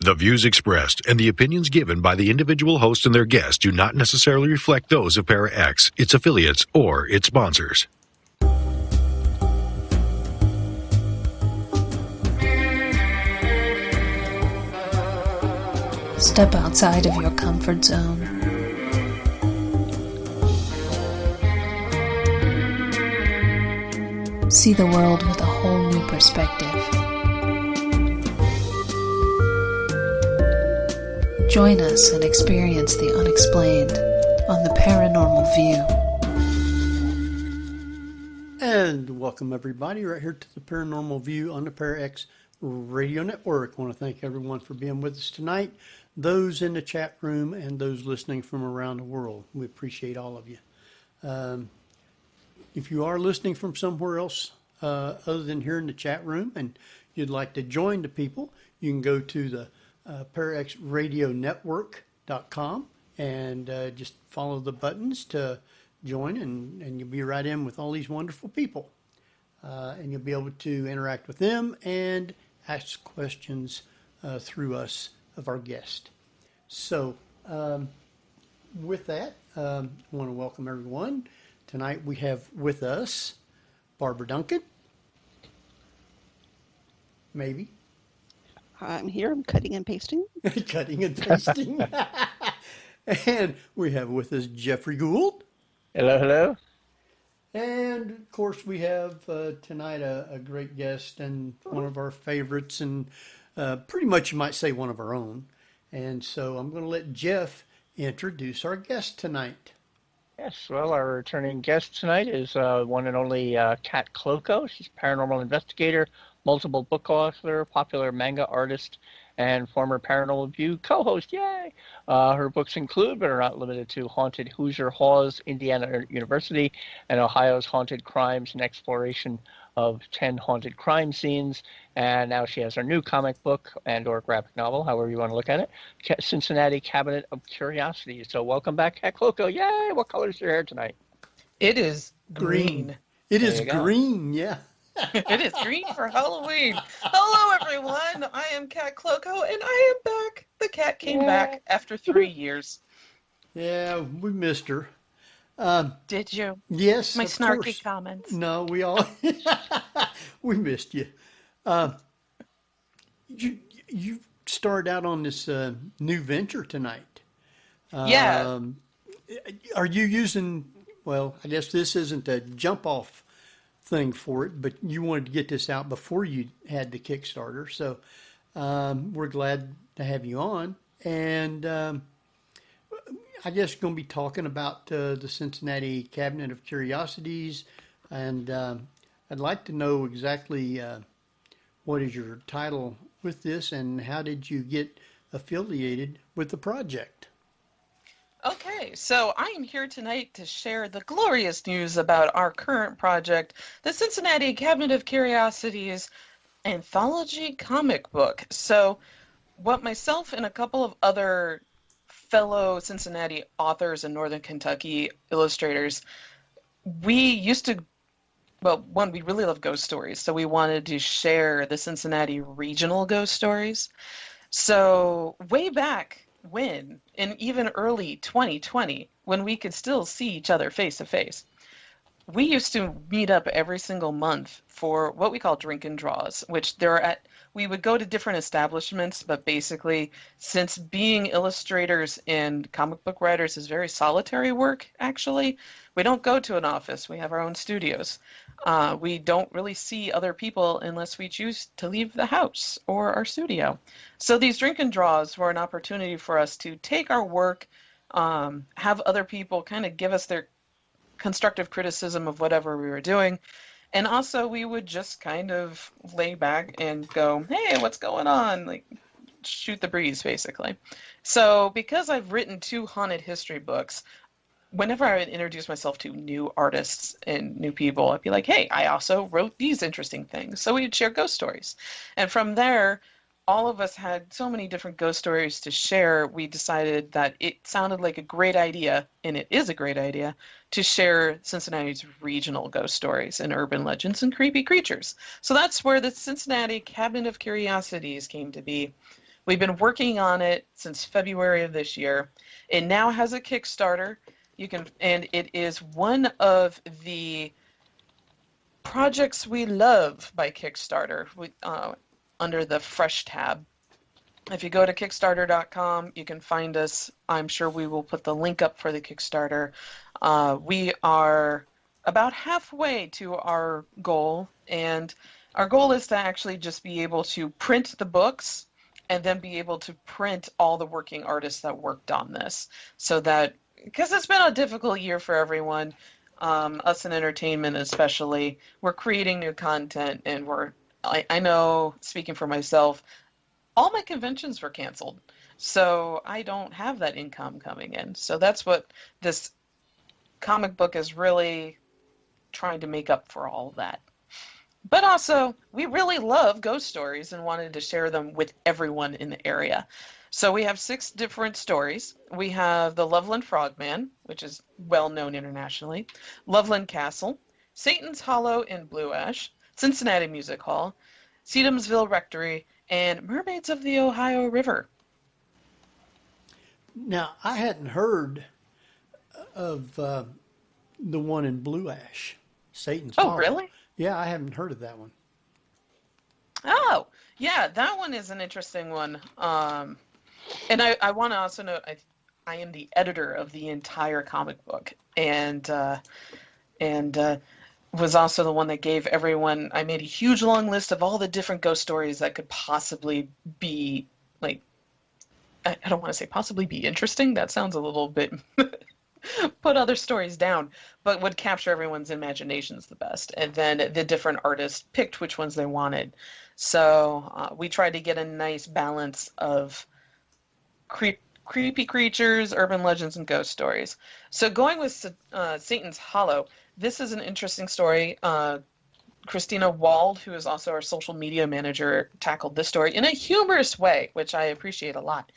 The views expressed and the opinions given by the individual host and their guests do not necessarily reflect those of ParaX, its affiliates, or its sponsors. Step outside of your comfort zone. See the world with a whole new perspective. Join us and experience the unexplained on the Paranormal View. And welcome everybody right here to the Paranormal View on the ParaX Radio Network. I want to thank everyone for being with us tonight. Those in the chat room and those listening from around the world. We appreciate all of you. If you are listening from somewhere else other than here in the chat room and you'd like to join the people, you can go to the ParaXRadioNetwork.com and just follow the buttons to join, and you'll be right in with all these wonderful people. And you'll be able to interact with them and ask questions through us of our guest. So with that, I want to welcome everyone. Tonight we have with us Barbara Duncan. Maybe. I'm here. I'm cutting and pasting. Cutting and pasting. And we have with us Jeffrey Gould. Hello, hello. And of course we have tonight a great guest and one of our favorites, and pretty much you might say one of our own. And so I'm going to let Jeff introduce our guest tonight. Yes, well, our returning guest tonight is one and only Kat Klockow. She's a paranormal investigator, multiple book author, popular manga artist, and former Paranormal View co-host. Yay! Her books include, but are not limited to, Haunted Hoosier Halls, Indiana University, and Ohio's Haunted Crimes, and exploration of 10 haunted crime scenes. And now she has her new comic book and or graphic novel, however you want to look at it, Cincinnati Cabinet of Curiosities. So welcome back, Kat Klockow. Yay! What color is your hair tonight? It is green. It is green, yeah. It is green for Halloween. Hello, everyone. I am Kat Klockow, and I am back. The cat came back after 3 years. Yeah, we missed her. Did you? Yes, My of snarky course. comments. No, we all we missed you. You started out on this new venture tonight. Yeah. Are you using? Well, I guess this isn't a jump off thing for it, but you wanted to get this out before you had the Kickstarter, so we're glad to have you on. And I guess going to be talking about the Cincinnati Cabinet of Curiosities, and I'd like to know exactly what is your title with this, and how did you get affiliated with the project? Okay, so I am here tonight to share the glorious news about our current project, the Cincinnati Cabinet of Curiosities anthology comic book. So what myself and a couple of other fellow Cincinnati authors and Northern Kentucky illustrators, we used to, well, one, we really love ghost stories, so we wanted to share the Cincinnati regional ghost stories. So way back when, in even early 2020, when we could still see each other face to face, we used to meet up every single month for what we call drink and draws, which we would go to different establishments, but basically, since being illustrators and comic book writers is very solitary work, actually, we don't go to an office. We have our own studios. We don't really see other people unless we choose to leave the house or our studio. So these drink and draws were an opportunity for us to take our work, have other people kind of give us their constructive criticism of whatever we were doing. And also we would just kind of lay back and go, hey, what's going on? Like, shoot the breeze, basically. So because I've written 2 haunted history books, whenever I would introduce myself to new artists and new people, I'd be like, hey, I also wrote these interesting things. So we'd share ghost stories. And from there, all of us had so many different ghost stories to share, we decided that it sounded like a great idea, and it is a great idea, to share Cincinnati's regional ghost stories and urban legends and creepy creatures. So that's where the Cincinnati Cabinet of Curiosities came to be. We've been working on it since February of this year. It now has a Kickstarter. And it is one of the projects we love by Kickstarter under the Fresh tab. If you go to Kickstarter.com, you can find us. I'm sure we will put the link up for the Kickstarter. We are about halfway to our goal, and our goal is to actually just be able to print the books and then be able to print all the working artists that worked on this, so that, because it's been a difficult year for everyone, us in entertainment especially, we're creating new content, and I know, speaking for myself, all my conventions were canceled, so I don't have that income coming in. So that's what this comic book is really trying to make up for all of that. But also, we really love ghost stories and wanted to share them with everyone in the area. So we have 6 different stories. We have the Loveland Frogman, which is well known internationally, Loveland Castle, Satan's Hollow in Blue Ash, Cincinnati Music Hall, Sedumsville Rectory, and Mermaids of the Ohio River. Now, I hadn't heard of the one in Blue Ash, Satan's Hollow. Oh, really? Yeah, I haven't heard of that one. Oh, yeah, that one is an interesting one. And I want to also note, I am the editor of the entire comic book, and was also the one that gave everyone. I made a huge long list of all the different ghost stories that could possibly be, like, I don't want to say possibly be interesting. That sounds a little bit put other stories down, but would capture everyone's imaginations the best. And then the different artists picked which ones they wanted. So we tried to get a nice balance of creepy creatures, urban legends, and ghost stories. So going with Satan's Hollow, this is an interesting story. Christina Wald, who is also our social media manager, tackled this story in a humorous way, which I appreciate a lot.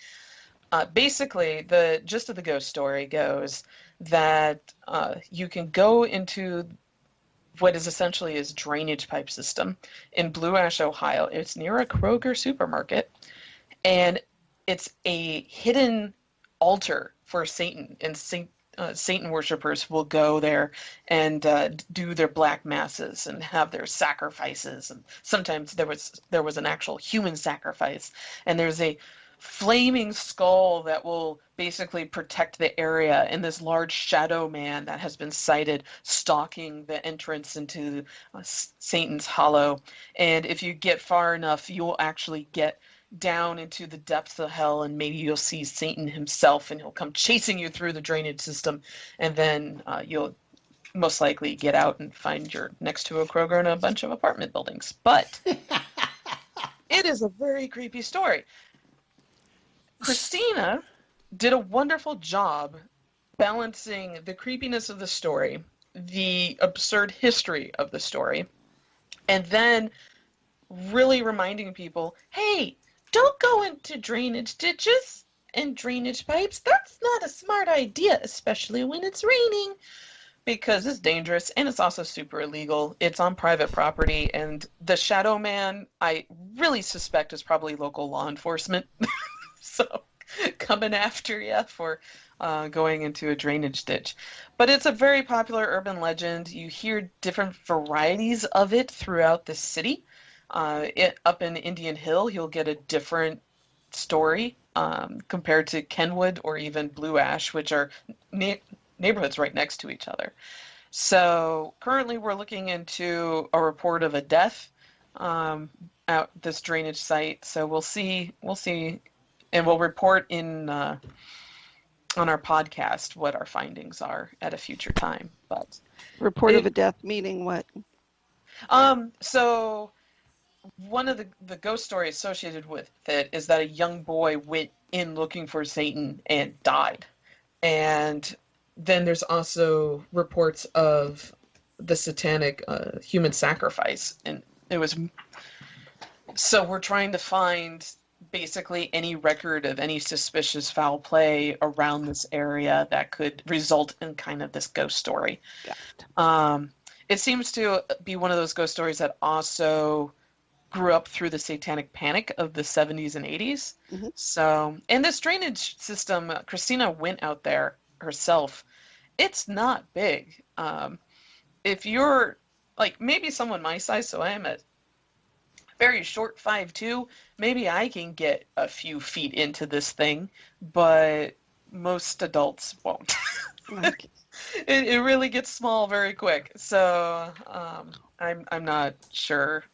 Basically, the gist of the ghost story goes that you can go into what is essentially his drainage pipe system in Blue Ash, Ohio. It's near a Kroger supermarket, and it's a hidden altar for Satan, and Satan worshipers will go there and do their black masses and have their sacrifices. And sometimes there was an actual human sacrifice, and there's a flaming skull that will basically protect the area, and this large shadow man that has been sighted stalking the entrance into Satan's Hollow. And if you get far enough, you'll actually get down into the depths of hell, and maybe you'll see Satan himself, and he'll come chasing you through the drainage system, and then you'll most likely get out and find you're next to a Kroger and a bunch of apartment buildings. But it is a very creepy story. Christina did a wonderful job balancing the creepiness of the story, the absurd history of the story, and then really reminding people, hey, don't go into drainage ditches and drainage pipes. That's not a smart idea, especially when it's raining, because it's dangerous, and it's also super illegal. It's on private property, and the Shadow Man, I really suspect, is probably local law enforcement. So coming after you for going into a drainage ditch. But it's a very popular urban legend. You hear different varieties of it throughout the city. Up in Indian Hill, you'll get a different story compared to Kenwood or even Blue Ash, which are neighborhoods right next to each other. So currently we're looking into a report of a death at this drainage site. So we'll see, and we'll report in on our podcast what our findings are at a future time. But Report of a death meaning what? So one of the ghost stories associated with it is that a young boy went in looking for Satan and died. And then there's also reports of the satanic human sacrifice. And so we're trying to find basically any record of any suspicious foul play around this area that could result in kind of this ghost story. It seems to be one of those ghost stories that also grew up through the satanic panic of the 70s and 80s. Mhm. So, and this drainage system, Christina went out there herself. It's not big. If you're like maybe someone my size, so I am a very short 5'2", maybe I can get a few feet into this thing, but most adults won't. Like, It really gets small very quick. So I'm not sure.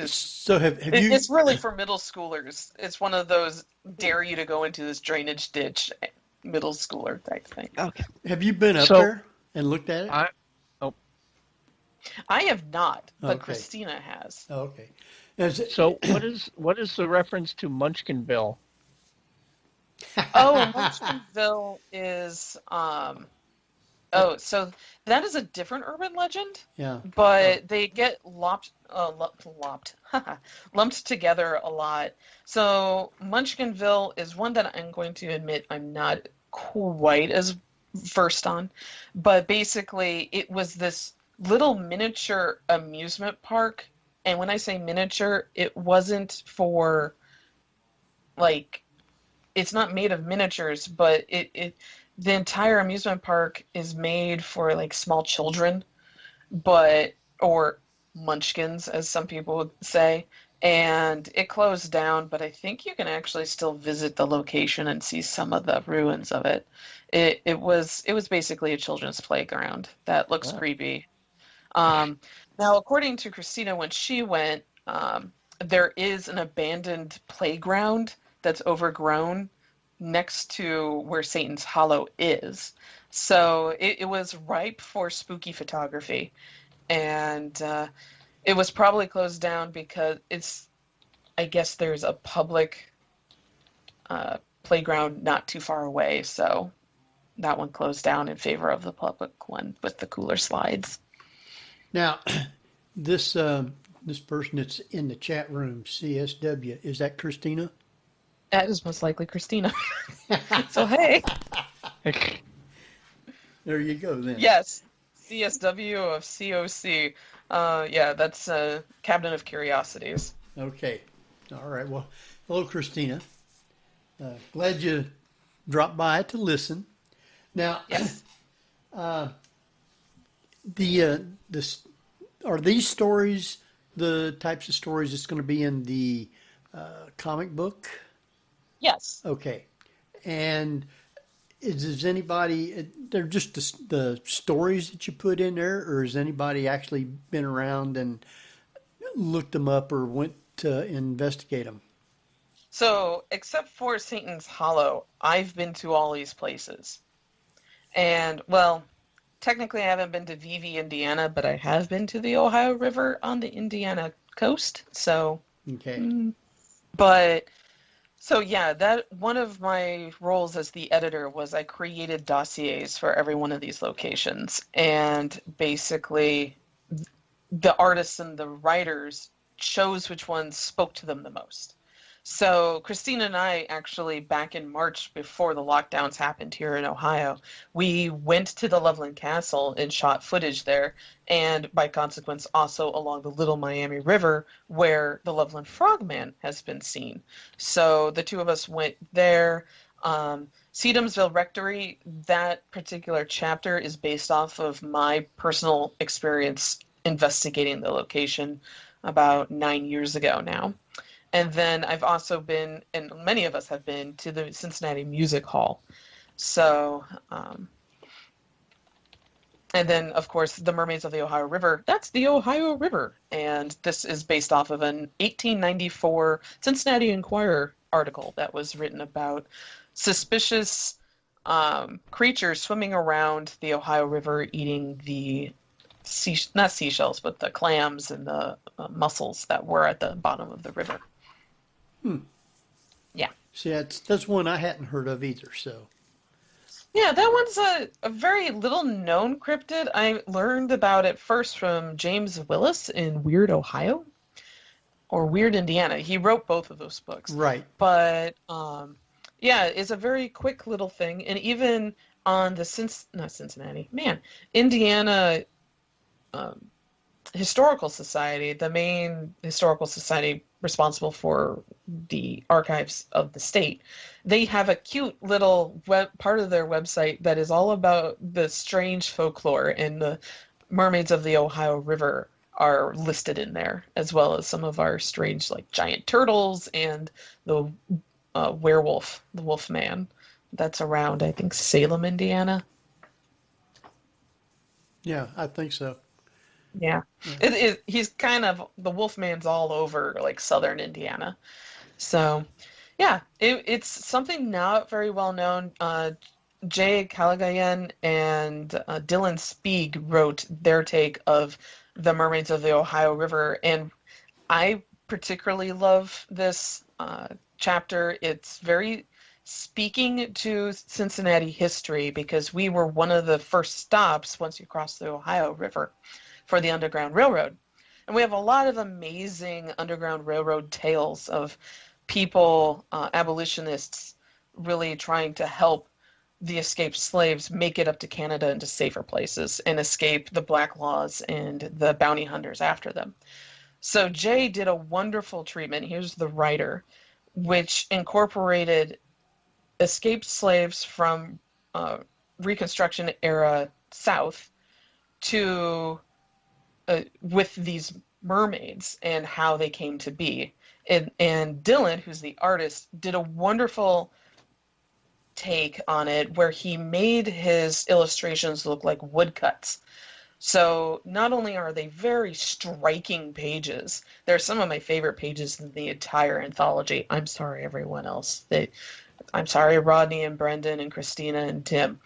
So have you? It's really for middle schoolers. It's one of those dare you to go into this drainage ditch, middle schooler type thing. okay. Have you been up So- there and looked at it? I have not, but Okay. Christina has. Oh, okay. Is it- So what is the reference to Munchkinville? Oh, Munchkinville is so that is a different urban legend, yeah. but they get lumped together a lot. So Munchkinville is one that I'm going to admit I'm not quite as versed on, but basically it was this little miniature amusement park, and when I say miniature, it wasn't for like it's not made of miniatures, but the entire amusement park is made for like small children, or munchkins, as some people would say. And it closed down, but I think you can actually still visit the location and see some of the ruins of it. It was basically a children's playground that looks Wow. creepy. Now, according to Christina, when she went, there is an abandoned playground that's overgrown next to where Satan's Hollow is. So it was ripe for spooky photography. And it was probably closed down because I guess there's a public playground not too far away. So that one closed down in favor of the public one with the cooler slides. Now, this person that's in the chat room, CSW, is that Christina? That is most likely Christina. So, hey. There you go then. Yes, CSW of COC. Yeah, that's Cabinet of Curiosities. Okay. All right. Well, hello, Christina. Glad you dropped by to listen. Now, Yes. Are these stories the types of stories that's going to be in the comic book? Yes. Okay. And is anybody, they're just the stories that you put in there, or has anybody actually been around and looked them up or went to investigate them? So, except for Satan's Hollow, I've been to all these places. And, well, technically I haven't been to Vivi, Indiana, but I have been to the Ohio River on the Indiana coast. So, Okay. but, so yeah, that one of my roles as the editor was I created dossiers for every one of these locations. And basically, the artists and the writers chose which ones spoke to them the most. So Christina and I actually, back in March before the lockdowns happened here in Ohio, we went to the Loveland Castle and shot footage there, and by consequence also along the Little Miami River where the Loveland Frogman has been seen. So the two of us went there. Sedumsville Rectory, that particular chapter is based off of my personal experience investigating the location about 9 years ago now. And then I've also been, and many of us have been, to the Cincinnati Music Hall. So, and then, of course, the Mermaids of the Ohio River. That's the Ohio River. And this is based off of an 1894 Cincinnati Enquirer article that was written about suspicious creatures swimming around the Ohio River eating the not seashells, but the clams and the mussels that were at the bottom of the river. Yeah. See, that's one I hadn't heard of either. So, Yeah, that one's a very little known cryptid. I learned about it first from James Willis in Weird Ohio or Weird Indiana. He wrote both of those books. right. But yeah, it's a very quick little thing. And even on the Indiana historical society, the main historical society responsible for the archives of the state, they have a cute little part of their website that is all about the strange folklore, and the mermaids of the Ohio River are listed in there, as well as some of our strange, like giant turtles and the werewolf, the wolf man, that's around, I think, Salem, Indiana. Yeah, I think so. Yeah. He's kind of, the Wolfman's all over like southern Indiana. So, yeah, it's something not very well known. Jay Callagayan and Dylan Spieg wrote their take of the mermaids of the Ohio River, and I particularly love this chapter. It's very speaking to Cincinnati history, because we were one of the first stops once you cross the Ohio River for the Underground Railroad. And we have a lot of amazing Underground Railroad tales of people, abolitionists, really trying to help the escaped slaves make it up to Canada and to safer places and escape the black laws and the bounty hunters after them. So Jay did a wonderful treatment. Here's the writer, which incorporated escaped slaves from Reconstruction era South to with these mermaids and how they came to be. And Dylan, who's the artist, did a wonderful take on it where he made his illustrations look like woodcuts. So not only are they very striking pages, they're some of my favorite pages in the entire anthology. I'm sorry, everyone else. I'm sorry, Rodney and Brendan and Christina and Tim,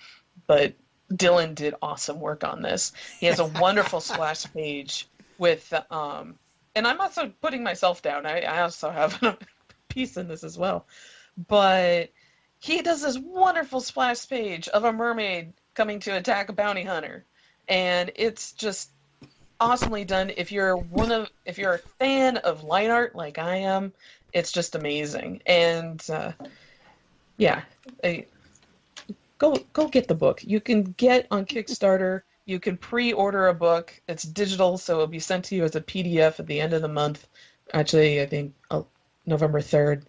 but Dylan did awesome work on this. He has a wonderful splash page with, and I'm also putting myself down. I also have a piece in this as well. But he does this wonderful splash page of a mermaid coming to attack a bounty hunter. And it's just awesomely done. If you're a fan of line art like I am, it's just amazing. And go get the book. You can get on Kickstarter. You can pre-order a book. It's digital, so it'll be sent to you as a PDF at the end of the month. Actually, I think November 3rd.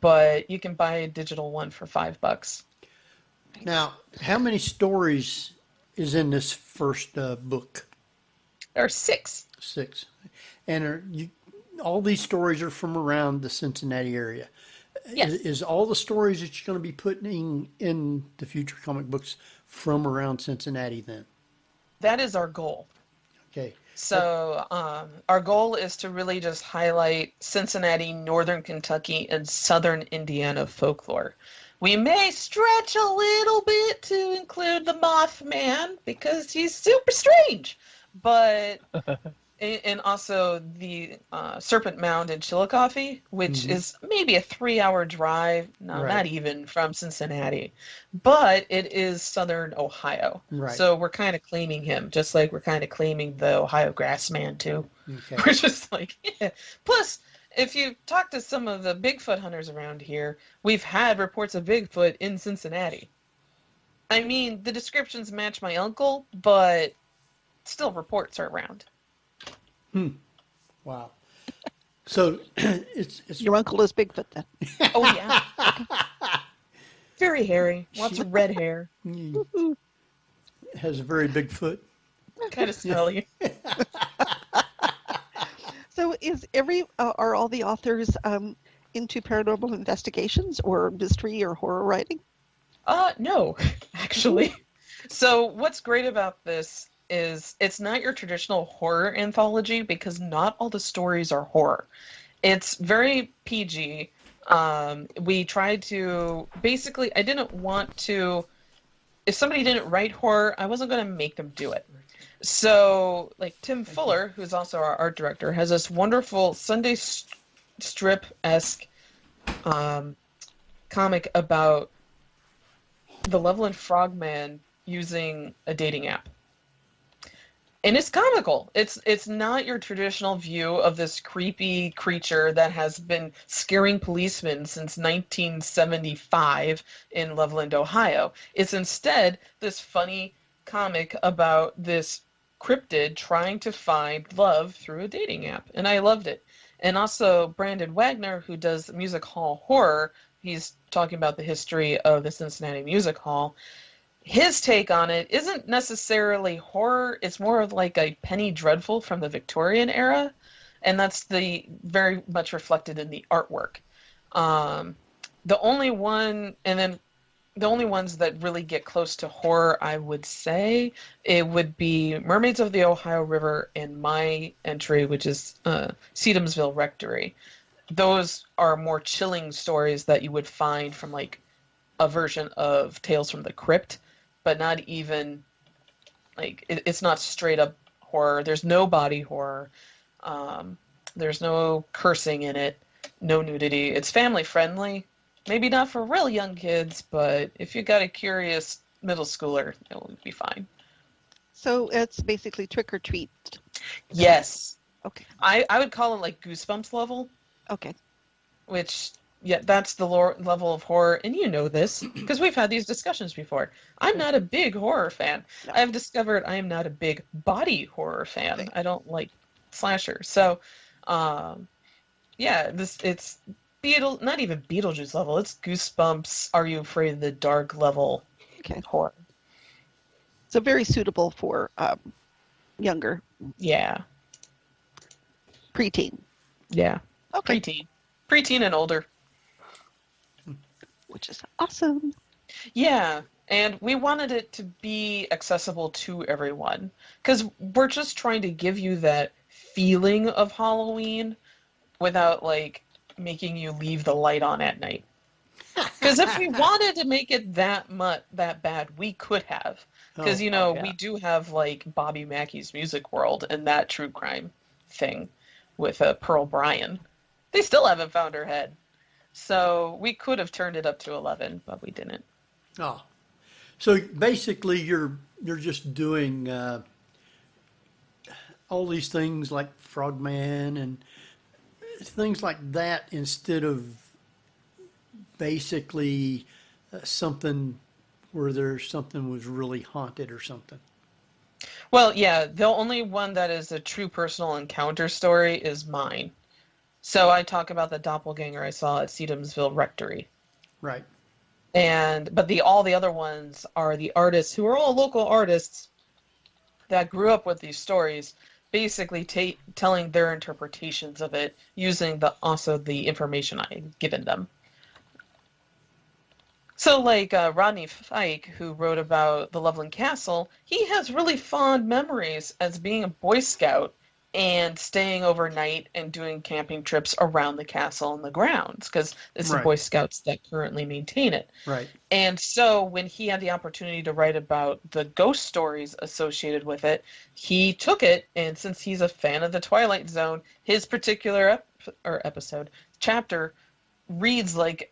But you can buy a digital one for $5. Now, how many stories is in this first book? There are 6. 6. And all these stories are from around the Cincinnati area. Yes. Is all the stories that you're going to be putting in the future comic books from around Cincinnati then? That is our goal. Okay. So our goal is to really just highlight Cincinnati, northern Kentucky, and southern Indiana folklore. We may stretch a little bit to include the Mothman because he's super strange, but and also the Serpent Mound in Chillicothe, which is maybe a 3-hour drive, no, not even, from Cincinnati, but it is southern Ohio. Right. So we're kind of claiming him, just like we're kind of claiming the Ohio Grassman too. Okay. We're just like, yeah. Plus, if you talk to some of the Bigfoot hunters around here, we've had reports of Bigfoot in Cincinnati. I mean, the descriptions match my uncle, but still reports are around. Wow. So it's Your uncle is Bigfoot then. Oh, yeah. Very hairy. Lots of red hair. has a very big foot. Kind of smelly. So are all the authors into paranormal investigations or mystery or horror writing? No, actually. So what's great about this is it's not your traditional horror anthology because not all the stories are horror. It's very PG. We tried to, basically, I didn't want to, if somebody didn't write horror, I wasn't going to make them do it. So, like Tim Fuller, who's also our art director, has this wonderful Sunday strip-esque comic about the Loveland Frogman using a dating app. And it's comical. It's not your traditional view of this creepy creature that has been scaring policemen since 1975 in Loveland, Ohio. It's instead this funny comic about this cryptid trying to find love through a dating app, and I loved it. And also Brandon Wagner, who does music hall horror, he's talking about the history of the Cincinnati Music Hall. His take on it isn't necessarily horror, it's more of like a Penny Dreadful from the Victorian era, and that's the very much reflected in the artwork. The only one, and then the only ones that really get close to horror, I would say, it would be Mermaids of the Ohio River and my entry, which is Sedumsville Rectory. Those are more chilling stories that you would find from like a version of Tales from the Crypt, but not even like it's not straight up horror. There's no body horror. There's no cursing in it, no nudity. It's family friendly. Maybe not for real young kids, but if you got a curious middle schooler, it'll be fine. So it's basically trick or treat. Yes. Okay. I would call it like Goosebumps level, Okay. which, yeah, that's the level of horror. And you know this because we've had these discussions before. I'm not a big horror fan. No. I've discovered I am not a big body horror fan. Okay. I don't like slashers. So, yeah, it's not even Beetlejuice level. It's Goosebumps, Are You Afraid of the Dark level Okay. horror. So very suitable for younger Yeah. preteen. Yeah. Okay. Preteen and older. Which is awesome. Yeah. And we wanted it to be accessible to everyone because we're just trying to give you that feeling of Halloween without like making you leave the light on at night. Because if we wanted to make it that bad, we could have. Because yeah. we do have like Bobby Mackey's Music World and that true crime thing with Pearl Bryan. They still haven't found her head, so we could have turned it up to 11, but we didn't. Oh, so basically you're just doing all these things like Frogman and things like that instead of basically something where something was really haunted or something. Well, yeah, the only one that is a true personal encounter story is mine. So I talk about the doppelganger I saw at Sedumsville Rectory. Right. But all the other ones are the artists who are all local artists that grew up with these stories, basically telling their interpretations of it using the information I've given them. So like Rodney Fike, who wrote about the Loveland Castle, he has really fond memories as being a Boy Scout and staying overnight and doing camping trips around the castle and the grounds because it's the Right. Boy Scouts that currently maintain it. Right. And so when he had the opportunity to write about the ghost stories associated with it, he took it, and since he's a fan of the Twilight Zone, his particular chapter reads like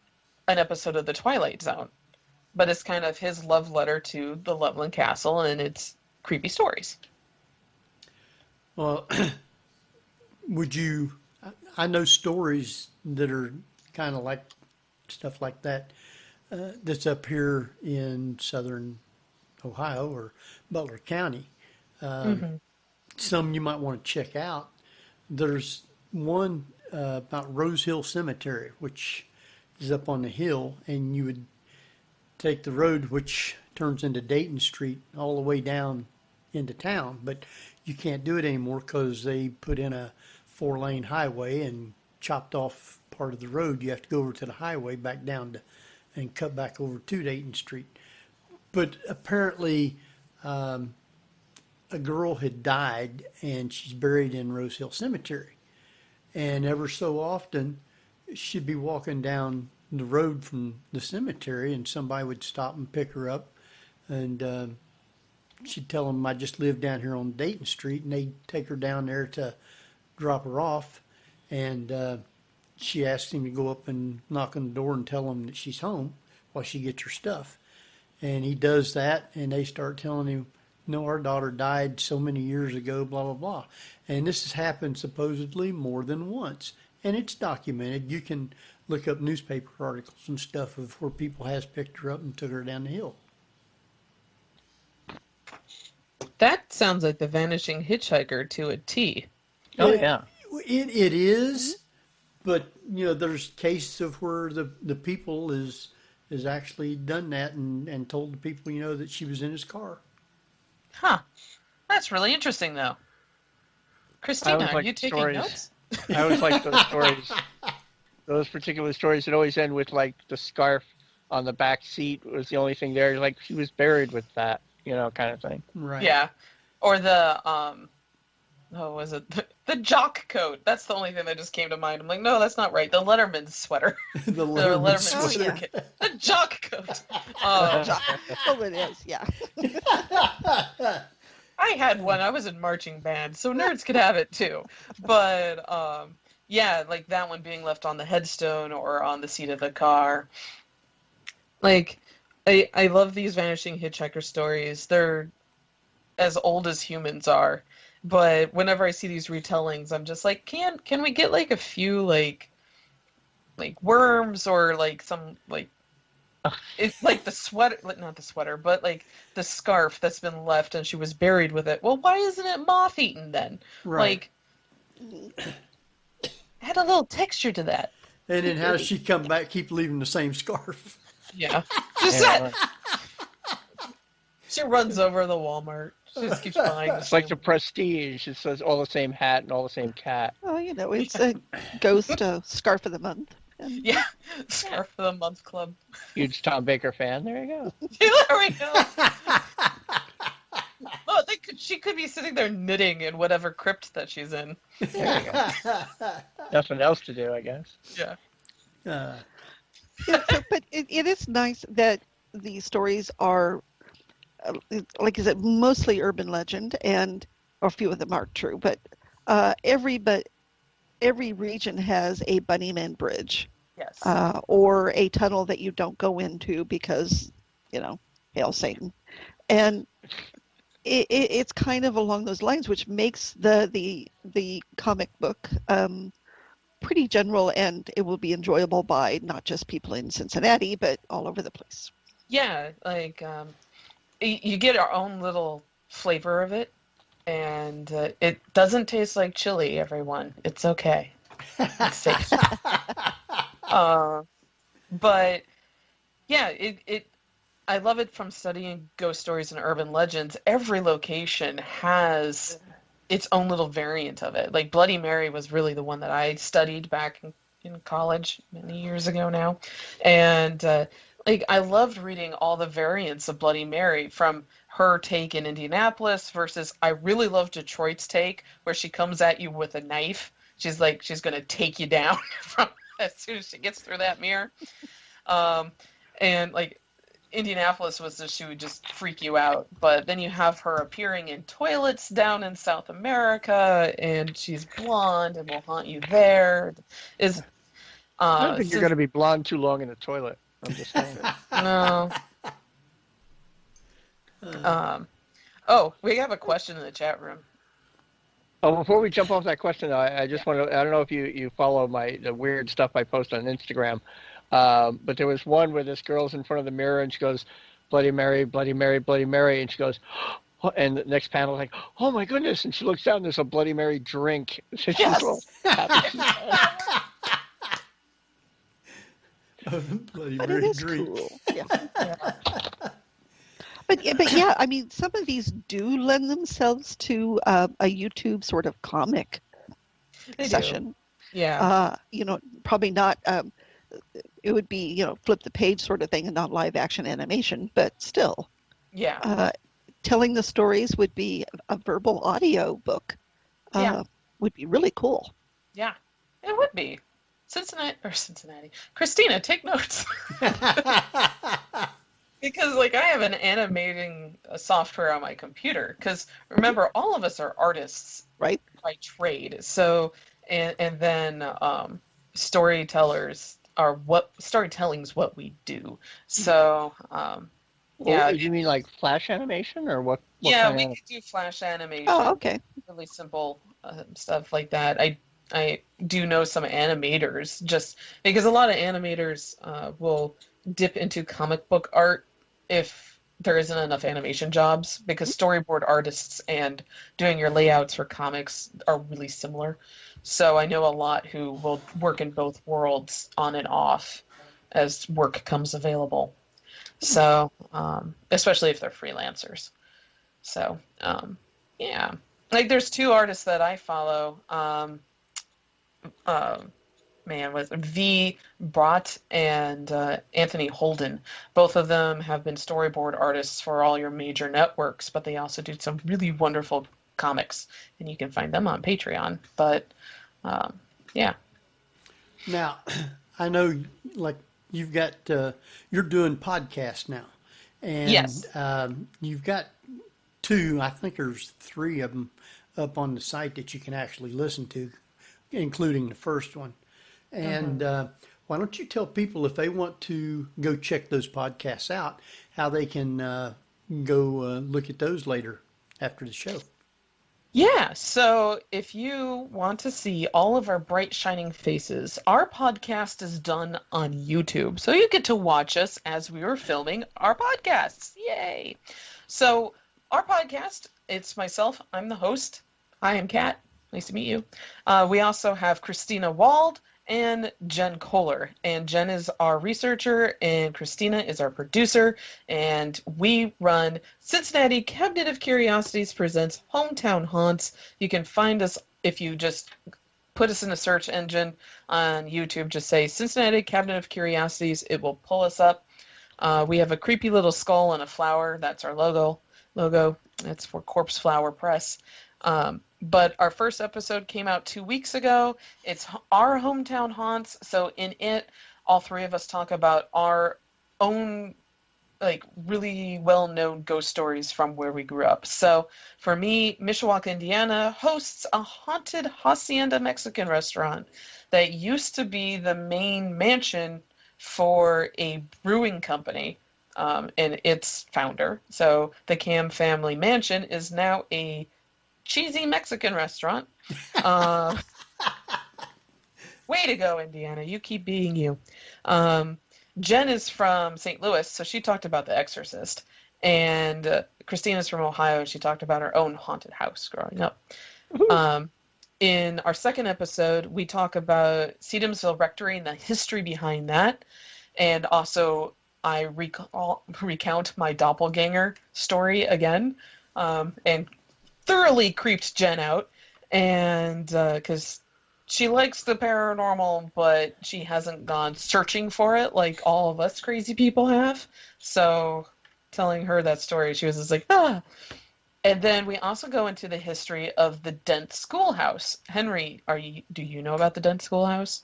an episode of the Twilight Zone. But it's kind of his love letter to the Loveland Castle and its creepy stories. Well, I know stories that are kind of like stuff like that that's up here in southern Ohio or Butler County. Some you might want to check out. There's one about Rose Hill Cemetery, which is up on the hill, and you would take the road which turns into Dayton Street all the way down into town, but you can't do it anymore because they put in a 4-lane highway and chopped off part of the road. You have to go over to the highway back down and cut back over to Dayton Street. But apparently a girl had died and she's buried in Rose Hill Cemetery. And ever so often she'd be walking down the road from the cemetery and somebody would stop and pick her up, and she'd tell them, I just live down here on Dayton Street, and they'd take her down there to drop her off. And she asked him to go up and knock on the door and tell him that she's home while she gets her stuff. And he does that, and they start telling him, no, our daughter died so many years ago, blah, blah, blah. And this has happened supposedly more than once. And it's documented. You can look up newspaper articles and stuff of where people has picked her up and took her down the hill. That sounds like the Vanishing Hitchhiker to a T. Oh, It, yeah. it is, but there's cases of where the people is actually done that and told the people that she was in his car. Huh. That's really interesting, though. I Christina, always are like you the taking stories. notes? I always like those stories. Those particular stories that always end with like the scarf on the back seat was the only thing there. Like she was buried with that, kind of thing. Right. Yeah. Or the was it the jock coat? That's the only thing that just came to mind. I'm like, no, that's not right. The Letterman sweater. The The Letterman Letterman sweater. sweater. The jock coat. Oh, it is, yeah. I had one. I was in marching band, so nerds could have it too. But yeah, like that one being left on the headstone or on the seat of the car. Like, I love these Vanishing Hitchhiker stories. They're as old as humans are. But whenever I see these retellings, I'm just like, can we get like a few like worms or like some like it's like the sweater, not the sweater, but like the scarf that's been left and she was buried with it. Well, why isn't it moth-eaten then? Right. Like, had a little texture to that. And then how does she come back? Keep leaving the same scarf. Yeah, just that. She runs over the Walmart. She just keeps buying. It's like the Prestige. It says all the same hat and all the same cat. Oh, it's a ghost scarf of the month. And Yeah, Scarf of the Month Club. Huge Tom Baker fan. There you go. There we go. Oh, she could be sitting there knitting in whatever crypt that she's in. There you go. Nothing else to do, I guess. Yeah. Uh, but it is nice that these stories are, like I said, mostly urban legend, and a few of them are true. But every region has a Bunnyman Bridge, Yes. or a tunnel that you don't go into because, hail Satan, and it's kind of along those lines, which makes the comic book pretty general, and it will be enjoyable by not just people in Cincinnati, but all over the place. Yeah, like you get our own little flavor of it, and it doesn't taste like chili, everyone. It's okay. It's safe. But yeah, I love it from studying ghost stories and urban legends. Every location has its own little variant of it. Like Bloody Mary was really the one that I studied back in college many years ago now. And like I loved reading all the variants of Bloody Mary, from her take in Indianapolis versus I really love Detroit's take, where she comes at you with a knife. She's like, she's going to take you down from as soon as she gets through that mirror. And like Indianapolis was that she would just freak you out. But then you have her appearing in toilets down in South America, and she's blonde and will haunt you there. I don't think you're going to be blonde too long in the toilet. I'm just saying. No. Oh, we have a question in the chat room. Oh, before we jump off that question, I just want to, I don't know if you follow the weird stuff I post on Instagram, but there was one where this girl's in front of the mirror and she goes, Bloody Mary, Bloody Mary, Bloody Mary, and she goes, oh, and the next panel like, oh my goodness, and she looks down and there's a Bloody Mary drink. So she's all happy. Bloody But Mary it is drink. cool. Yeah. But yeah, I mean, some of these do lend themselves to a YouTube sort of comic They do. session. Yeah. Probably not. It would be, flip the page sort of thing and not live action animation, but still, Yeah. telling the stories would be a verbal audio book. Yeah. Would be really cool. Yeah. It would be. Cincinnati. Christina, take notes. Because like I have an animating software on my computer. Because remember, all of us are artists, Right. by trade. So and then storytelling's what we do. So yeah. Do you mean like flash animation or what Yeah, kind we of could do flash animation. Oh, okay. Really simple stuff like that. I do know some animators, just because a lot of animators will dip into comic book art if there isn't enough animation jobs because storyboard artists and doing your layouts for comics are really similar. So I know a lot who will work in both worlds on and off as work comes available. So, especially if they're freelancers. So, yeah. Like there's two artists that I follow. Was V. Brott and Anthony Holden. Both of them have been storyboard artists for all your major networks, but they also do some really wonderful comics, and you can find them on Patreon. But yeah. Now, I know, like you've got you're doing podcasts now, and Yes. You've got two. I think there's three of them up on the site that you can actually listen to, including the first one. And why don't you tell people if they want to go check those podcasts out, how they can go look at those later after the show? Yeah, so if you want to see all of our bright, shining faces, our podcast is done on YouTube. So you get to watch us as we were filming our podcasts. Yay! So our podcast, it's myself. I'm the host. I am Kat. Nice to meet you. We also have Christina Wald and Jen Kohler. And Jen is our researcher, and Christina is our producer. And we run Cincinnati Cabinet of Curiosities presents Hometown Haunts. You can find us if you just put us in a search engine on YouTube. Just say Cincinnati Cabinet of Curiosities. It will pull us up. We have a creepy little skull and a flower. That's our logo. That's for Corpse Flower Press. But our first episode came out 2 weeks ago. It's our hometown haunts. So in it, all three of us talk about our own, like, really well-known ghost stories from where we grew up. So for me, Mishawaka, Indiana hosts a haunted hacienda Mexican restaurant that used to be the main mansion for a brewing company and its founder. So the Cam family mansion is now a cheesy Mexican restaurant. Way to go, Indiana. You keep being you. Jen is from St. Louis, so she talked about The Exorcist. And Christina's from Ohio. She talked about her own haunted house growing up. In our second episode, we talk about Sedumsville Rectory and the history behind that. And also, I recount my doppelganger story again. And thoroughly creeped Jen out, and because she likes the paranormal, but she hasn't gone searching for it like all of us crazy people have. So telling her that story, she was just like, ah. And then we also go into the history of the Dent Schoolhouse. Henry, do you know about the Dent Schoolhouse?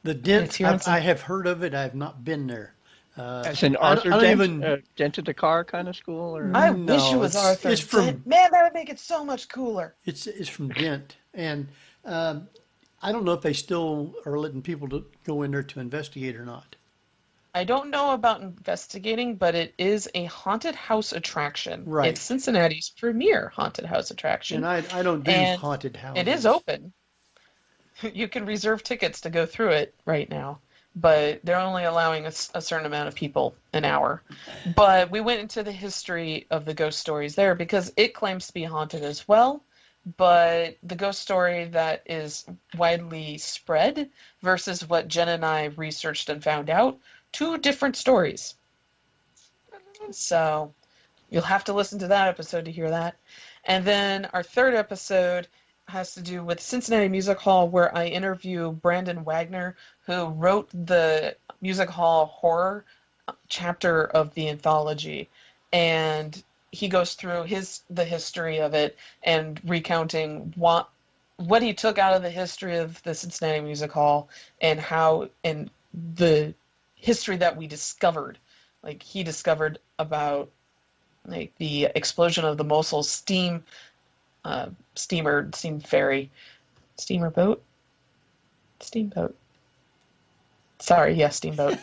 The Dent, I have heard of it. I have not been there. As in Arthur Dent, Dent to the car kind of school? Or? I wish it was Arthur it's from, Dent. Man, that would make it so much cooler. It's from Dent. And I don't know if they still are letting people to go in there to investigate or not. I don't know about investigating, but it is a haunted house attraction. Right. It's Cincinnati's premier haunted house attraction. And I don't do haunted houses. It is open. You can reserve tickets to go through it right now, but they're only allowing a certain amount of people an hour. But we went into the history of the ghost stories there because it claims to be haunted as well. But the ghost story that is widely spread versus what Jen and I researched and found out, two different stories. So you'll have to listen to that episode to hear that. And then our third episode has to do with Cincinnati Music Hall, where I interview Brandon Wagner, who wrote the Music Hall horror chapter of the anthology. And he goes through the history of it and recounting what he took out of the history of the Cincinnati Music Hall and how and the history that we discovered. Like he discovered about like the explosion of the Mosul steam steamboat. Sorry, yes, steamboat.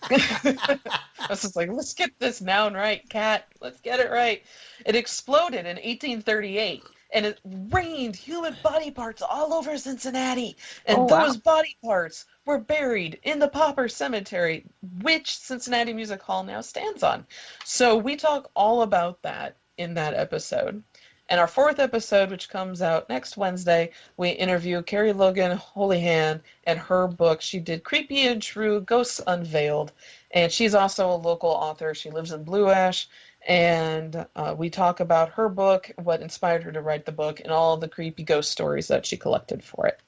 I was just like, let's get this noun right, Kat. Let's get it right. It exploded in 1838, and it rained human body parts all over Cincinnati. And those body parts were buried in the Pauper Cemetery, which Cincinnati Music Hall now stands on. So we talk all about that in that episode. And our fourth episode, which comes out next Wednesday, we interview Carrie Logan Holyhan and her book. She did Creepy and True, Ghosts Unveiled. And she's also a local author. She lives in Blue Ash. And we talk about her book, what inspired her to write the book, and all the creepy ghost stories that she collected for it.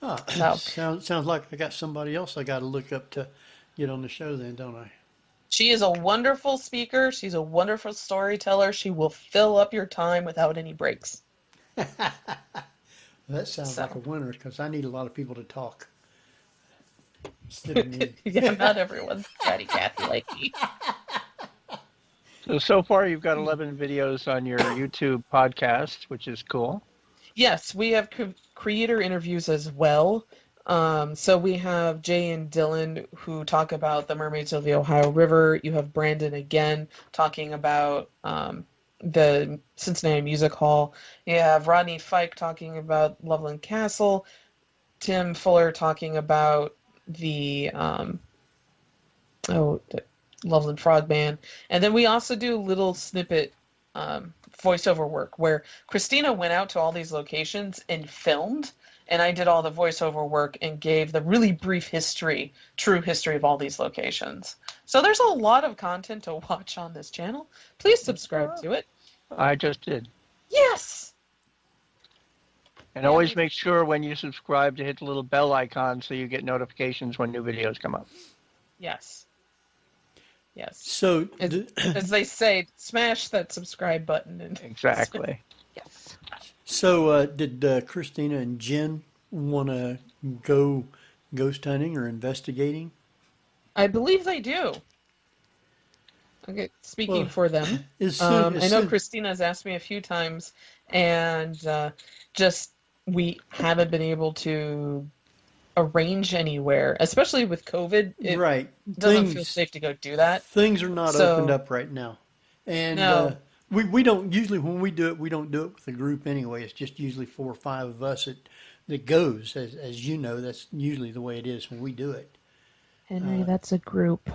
Oh, sounds like I got somebody else I got to look up to get on the show then, don't I? She is a wonderful speaker. She's a wonderful storyteller. She will fill up your time without any breaks. That sounds like a winner because I need a lot of people to talk. Instead of me. Yeah, not everyone's chatty Cathy like me. So far you've got 11 videos on your YouTube podcast, which is cool. Yes, we have creator interviews as well. So we have Jay and Dylan who talk about the mermaids of the Ohio River. You have Brandon again talking about the Cincinnati Music Hall. You have Rodney Fike talking about Loveland Castle. Tim Fuller talking about the Loveland Frog Band. And then we also do little snippet voiceover work where Christina went out to all these locations and filmed, and I did all the voiceover work and gave the really brief true history of all these locations. So there's a lot of content to watch on this channel. Please subscribe to it. I just did. Yes! And always make sure when you subscribe to hit the little bell icon so you get notifications when new videos come up. Yes. Yes. So, As they say, smash that subscribe button. Exactly. Yes. So, did Christina and Jen want to go ghost hunting or investigating? I believe they do. Okay, speaking for them. I know Christina's asked me a few times, and we haven't been able to arrange anywhere, especially with COVID. It doesn't feel safe to go do that. Things are not opened up right now. And No. we don't usually, when we do it, we don't do it with a group anyway. It's just usually 4 or 5 of us that goes. As you know, that's usually the way it is when we do it. Henry, that's a group.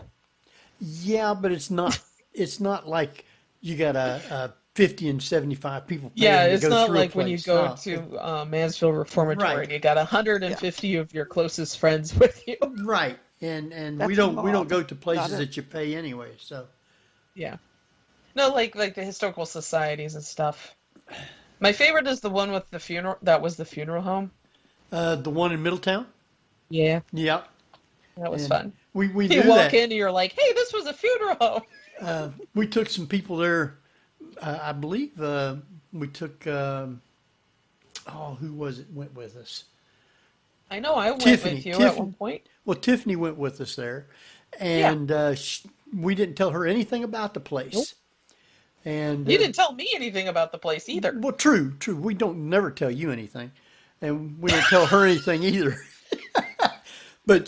Yeah, but it's not like you got a 50 and 75 people paying Yeah, to it's go not through a like when you place. go No. to Mansfield Reformatory Right. and you got 150 of your closest friends with you. Right. And That's we don't go to not places it. that you pay anyway. So Yeah. No, like the historical societies and stuff. My favorite is the one with the funeral. That was the funeral home. the one in Middletown. Yeah, Yeah. that was And fun. We You do walk that. in and you're like, "Hey, this was a funeral home." We took some people there. I believe we took. Who was it went with us? I know I went Tiffany. with you at Tiffany. one point. Well, Tiffany went with us there, and we didn't tell her anything about the place. Nope. And You didn't tell me anything about the place either. Well, true. We don't never tell you anything, and we don't tell her anything either. But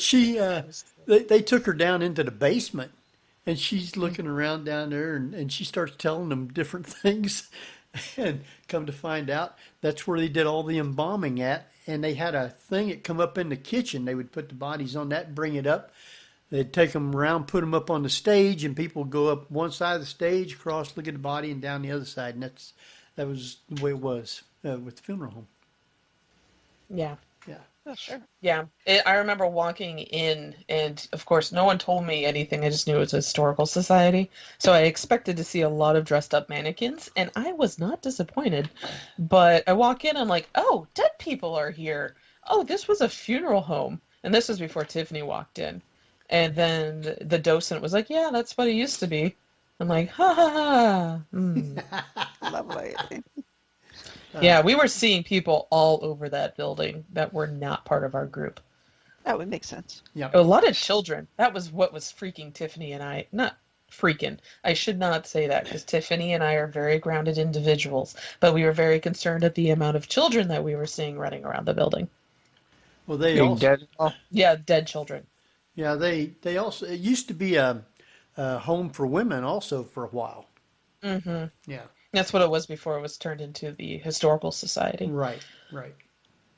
they took her down into the basement, and she's looking around down there, and she starts telling them different things, and come to find out that's where they did all the embalming at, and they had a thing that come up in the kitchen. They would put the bodies on that, bring it up. They'd take them around, put them up on the stage, and people would go up one side of the stage, cross, look at the body, and down the other side. And that was the way it was with the funeral home. Yeah. Yeah. Oh, sure. Yeah, I remember walking in, and of course, no one told me anything. I just knew it was a historical society. So I expected to see a lot of dressed up mannequins, and I was not disappointed. But I walk in, I'm like, oh, dead people are here. Oh, this was a funeral home. And this was before Tiffany walked in. And then the docent was like, yeah, that's what it used to be. I'm like, ha ha ha. Mm. Lovely. Yeah, we were seeing people all over that building that were not part of our group. That would make sense. Yeah. A lot of children. That was what was freaking Tiffany and I. Not freaking. I should not say that because Tiffany and I are very grounded individuals. But we were very concerned at the amount of children that we were seeing running around the building. Well, they Being also, dead. Oh, Yeah, dead children. yeah, they also, it used to be a home for women also for a while. Mm-hmm. Yeah. That's what it was before it was turned into the Historical Society. Right.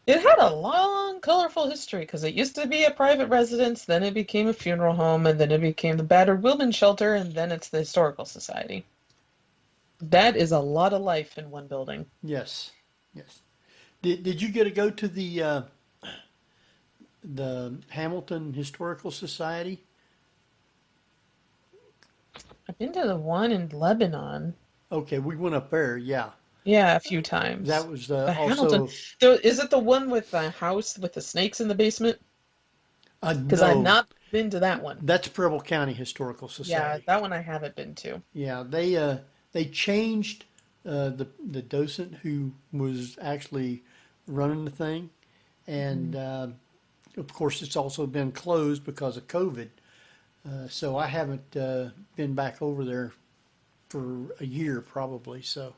It had a long, colorful history because it used to be a private residence, then it became a funeral home, and then it became the battered women shelter, and then it's the historical society. That is a lot of life in one building. Yes, yes. Did you get to go to the Hamilton Historical Society? I've been to the one in Lebanon, Okay, we went up there. Yeah, yeah, a few times. that was The Hamilton, also is it the one with the house with the snakes in the basement? Because I've no. not been to that one. That's Preble County Historical Yeah, Society. that one I haven't been to. Yeah, they changed the docent who was actually running the thing, and of course it's also been closed because of COVID. So I haven't been back over there for a year probably. So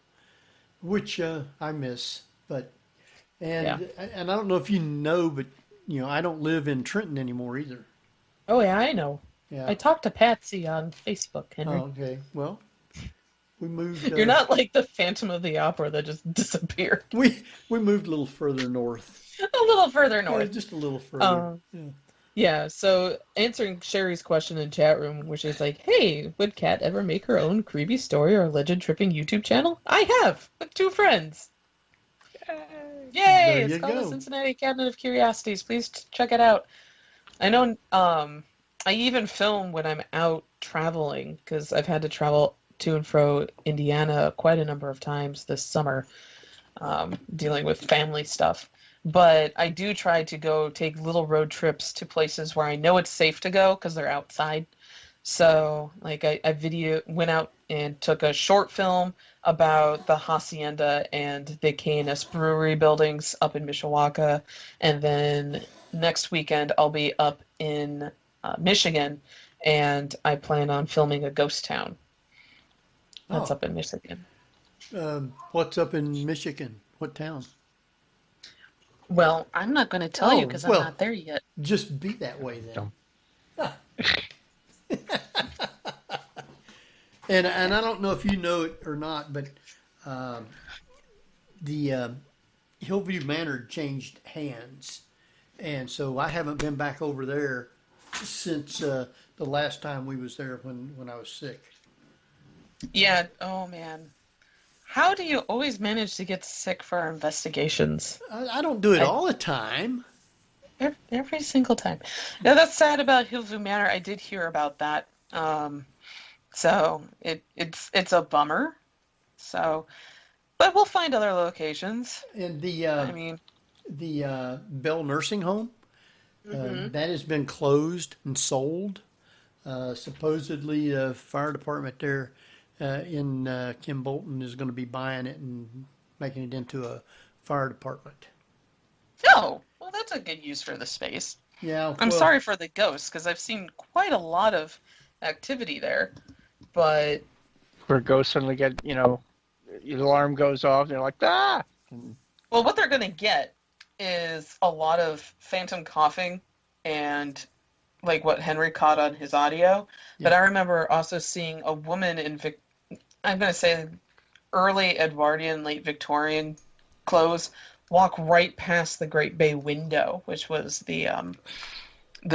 which I miss, but Yeah. and I don't know if you know, but I don't live in Trenton anymore either. Oh yeah, I know. Yeah. I talked to Patsy on Facebook, Henry. Oh, okay. Well, we moved. You're not like the Phantom of the Opera that just disappeared. We moved a little further north. A little further Yeah, north. just a little further. Yeah. Yeah, so answering Sherry's question in chat room, which is like, hey, would Kat ever make her own creepy story or legend tripping YouTube channel? I have, with 2 friends. Yay! There It's you called the go. Cincinnati Cabinet of Curiosities. Please check it out. I know, I even film when I'm out traveling, because I've had to travel to and fro Indiana quite a number of times this summer, dealing with family stuff. But I do try to go take little road trips to places where I know it's safe to go because they're outside. So, like, I went out and took a short film about the Hacienda and the K&S brewery buildings up in Mishawaka. And then next weekend, I'll be up in Michigan, and I plan on filming a ghost town that's Oh, up in Michigan. what's up in Michigan? What town? Well, I'm not going to tell you Oh, because I'm well, not there yet. just be that way then. And I don't know if you know it or not, but um, the Hillview Manor changed hands, and so I haven't been back over there since the last time we was there when I was sick. Yeah, oh man. How do you always manage to get sick for our investigations? I don't do it I all the time. every single time. Yeah, that's sad about Hillview Manor. I did hear about that. So it's a bummer. So, but we'll find other locations. And I mean, the Bell Nursing Home hmm that has been closed and sold. Supposedly, the fire department there in Kim Bolton is going to be buying it and making it into a fire department. oh, well, that's a good use for the space. Yeah, I'm well, sorry for the ghosts because I've seen quite a lot of activity there, but Where ghosts suddenly get, your alarm goes off, and you're like, ah! And well, what they're going to get is a lot of phantom coughing and like what Henry caught on his audio. But yeah. I remember also seeing a woman I'm going to say early Edwardian, late Victorian clothes walk right past the Great Bay window, which was the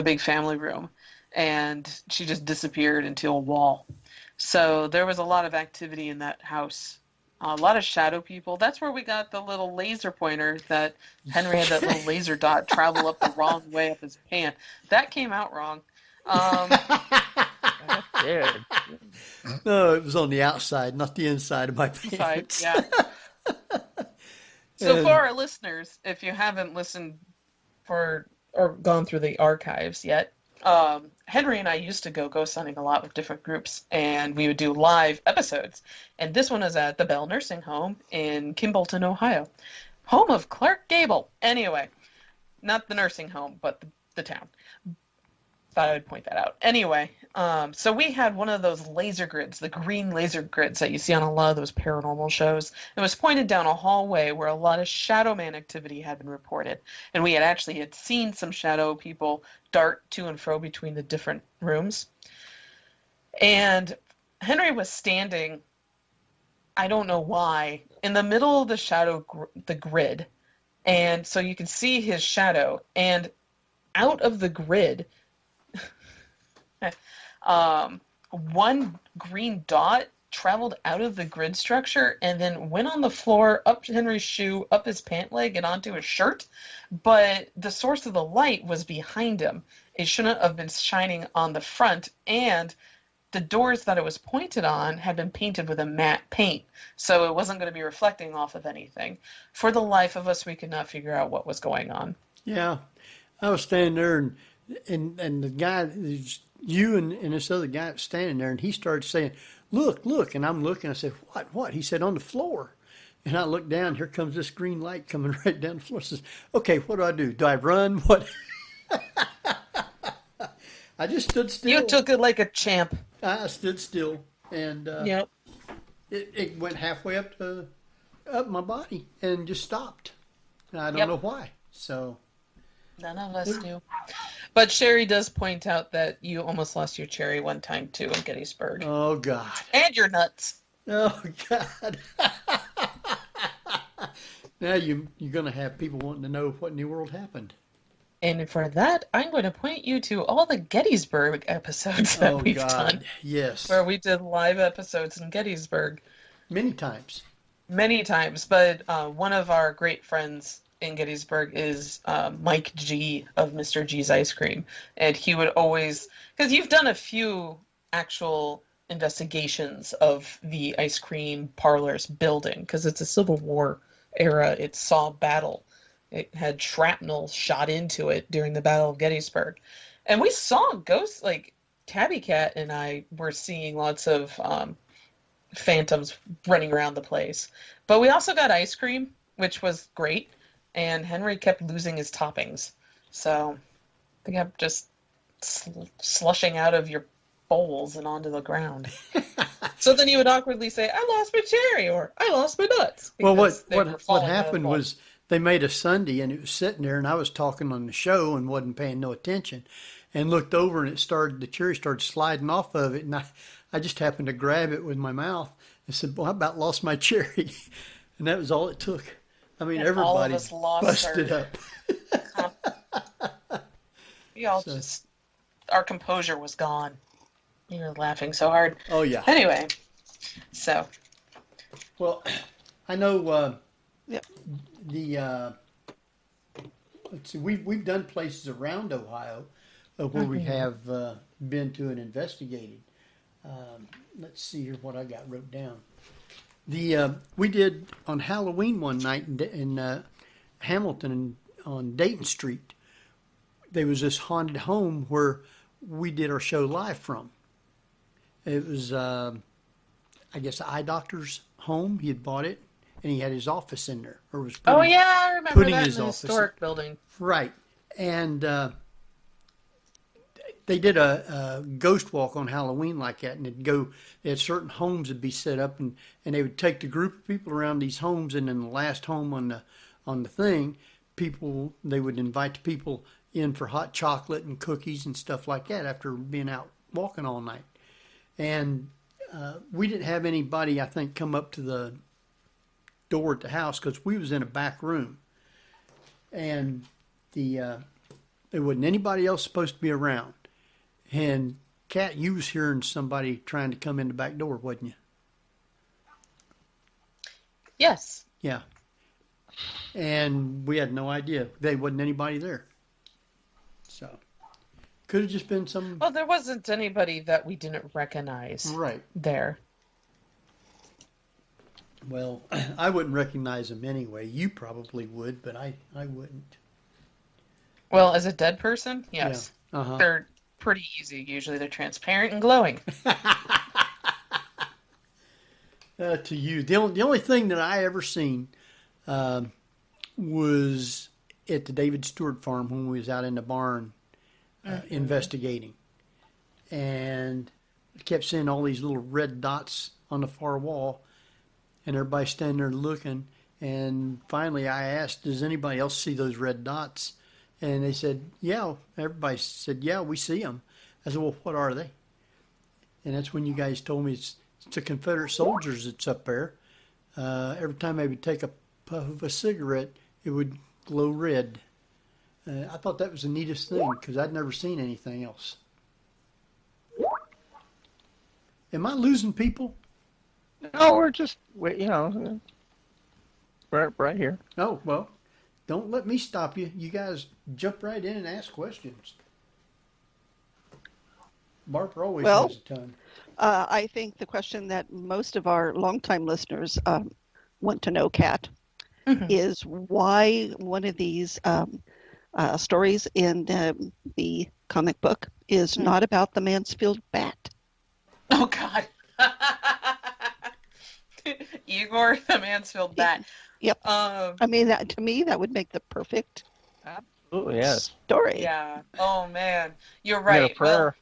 big family room, and she just disappeared into a wall. So there was a lot of activity in that house. A lot of shadow people. That's where we got the little laser pointer that Henry had that little laser dot travel up the wrong way up his pant. That came out wrong. Um, that did. No, it was on the outside, not the inside of my inside, pants. yeah. So for And our listeners, if you haven't listened for or gone through the archives yet, Henry and I used to go ghost hunting a lot with different groups, and we would do live episodes. And this one is at the Bell Nursing Home in Kimbolton, Ohio, home of Clark Gable. Anyway, not the nursing home, but the town. Thought I would point that out. Anyway, so we had one of those laser grids, the green laser grids that you see on a lot of those paranormal shows. It was pointed down a hallway where a lot of shadow man activity had been reported. And we had seen some shadow people dart to and fro between the different rooms. And Henry was standing, I don't know why, in the middle of the the grid, And so you can see his shadow. And out of the grid, one green dot traveled out of the grid structure and then went on the floor, up Henry's shoe, up his pant leg, and onto his shirt. But the source of the light was behind him. It shouldn't have been shining on the front, and the doors that it was pointed on had been painted with a matte paint, so it wasn't going to be reflecting off of anything. For the life of us, we could not figure out what was going on. Yeah, I was standing there, and the guy, you and this other guy standing there, and he started saying, look, and I'm looking. I said, what? He said, on the floor. And I looked down. Here comes this green light coming right down the floor. I says, okay, what do? Do I run? What? I just stood still. You took it like a champ. I stood still, and Yep. it went halfway up my body and just stopped. And I don't Yep. know why. So None of us do. But Sherry does point out that you almost lost your cherry one time too in Gettysburg. oh God, And your nuts. oh God. Now you're going to have people wanting to know what in the world happened. And for that, I'm going to point you to all the Gettysburg episodes that Oh we've God, done, yes, where we did live episodes in Gettysburg many times. many times. But one of our great friends in Gettysburg is Mike G of Mr. G's Ice Cream. And he would always, because you've done a few actual investigations of the ice cream parlors building, because it's a Civil War era, it saw battle. It had shrapnel shot into it during the Battle of Gettysburg. And we saw ghosts, like Tabby Cat and I were seeing lots of phantoms running around the place. But we also got ice cream, which was great. And Henry kept losing his toppings. So they kept just slushing out of your bowls and onto the ground. So then you would awkwardly say, I lost my cherry, or I lost my nuts. Well, because they were what falling out of the happened bowl. was they made a Sunday and it was sitting there, and I was talking on the show and wasn't paying no attention, and looked over and the cherry started sliding off of it, and I just happened to grab it with my mouth and said, "Boy, I about lost my cherry," and that was all it took. I mean, And all of everybody us lost busted our- up. We all So- just, our composure was gone. You were laughing so hard. Oh yeah. Anyway, so Well, I know Yep. the let's see, we've done places around Ohio where we have been to and investigated. Let's see here what I got wrote down. We did on Halloween one night in Hamilton on Dayton Street. There was this haunted home where we did our show live from. It was, I guess, the eye doctor's home. He had bought it, and he had his office in there, or was oh putting, yeah, I remember putting that his in the office historic building. right. And they did a ghost walk on Halloween like that, and they had certain homes that would be set up, and they would take the group of people around these homes, and then the last home on the thing, they would invite the people in for hot chocolate and cookies and stuff like that after being out walking all night. And we didn't have anybody, I think, come up to the door at the house because we was in a back room, and there wasn't anybody else supposed to be around. And Kat, you was hearing somebody trying to come in the back door, wasn't you? Yes. Yeah. And we had no idea. There wasn't anybody there. So could have just been some. Well, there wasn't anybody that we didn't recognize Right. there. Well, I wouldn't recognize them anyway. You probably would, but I wouldn't. Well, as a dead person, yes. Yeah. Uh-huh. They're pretty easy. Usually they're transparent and glowing. To you, the only thing that I ever seen was at the David Stewart farm when we was out in the barn investigating, and I kept seeing all these little red dots on the far wall, and everybody standing there looking. And finally, I asked, "Does anybody else see those red dots?" And they said, "Yeah." Everybody said, "Yeah, we see them." I said, "Well, what are they?" And that's when you guys told me it's the Confederate soldiers that's up there. Every time they would take a puff of a cigarette, it would glow red. I thought that was the neatest thing because I'd never seen anything else. Am I losing people? No, we're right here. Oh, well, don't let me stop you. You guys jump right in and ask questions. Barbara always Well, has a ton. I think the question that most of our longtime listeners want to know, Kat, is why one of these stories in the comic book is not about the Mansfield bat. Oh, God. Igor, the Mansfield bat. Yep. I mean, to me, that would make the perfect Absolutely, yes. story. Yeah. Oh, man. You're We got a right. prayer. Well,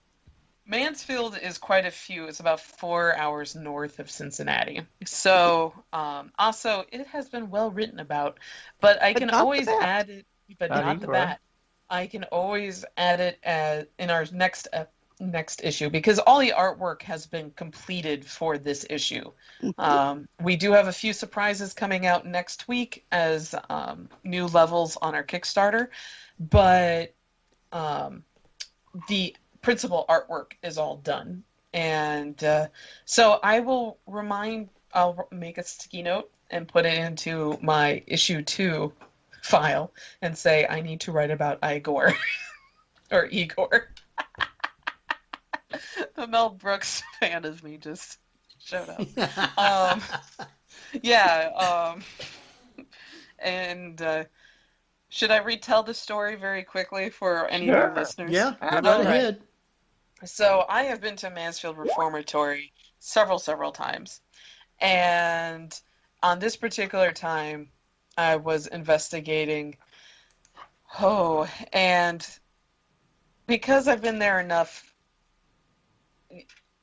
Mansfield is quite a few. It's about 4 hours north of Cincinnati. So, also, it has been well written about, but I But can not the always bat. add it, but Not not the Igor. bat. I can always add it in our next issue because all the artwork has been completed for this issue. We do have a few surprises coming out next week as new levels on our Kickstarter, but the principal artwork is all done. And so I'll make a sticky note and put it into my issue 2 file and say I need to write about Igor or Igor. The Mel Brooks fan of me just showed up. And should I retell the story very quickly for any new Sure. listeners? Yeah, go right All right. ahead. So I have been to Mansfield Reformatory several times. And on this particular time, I was investigating. And because I've been there enough,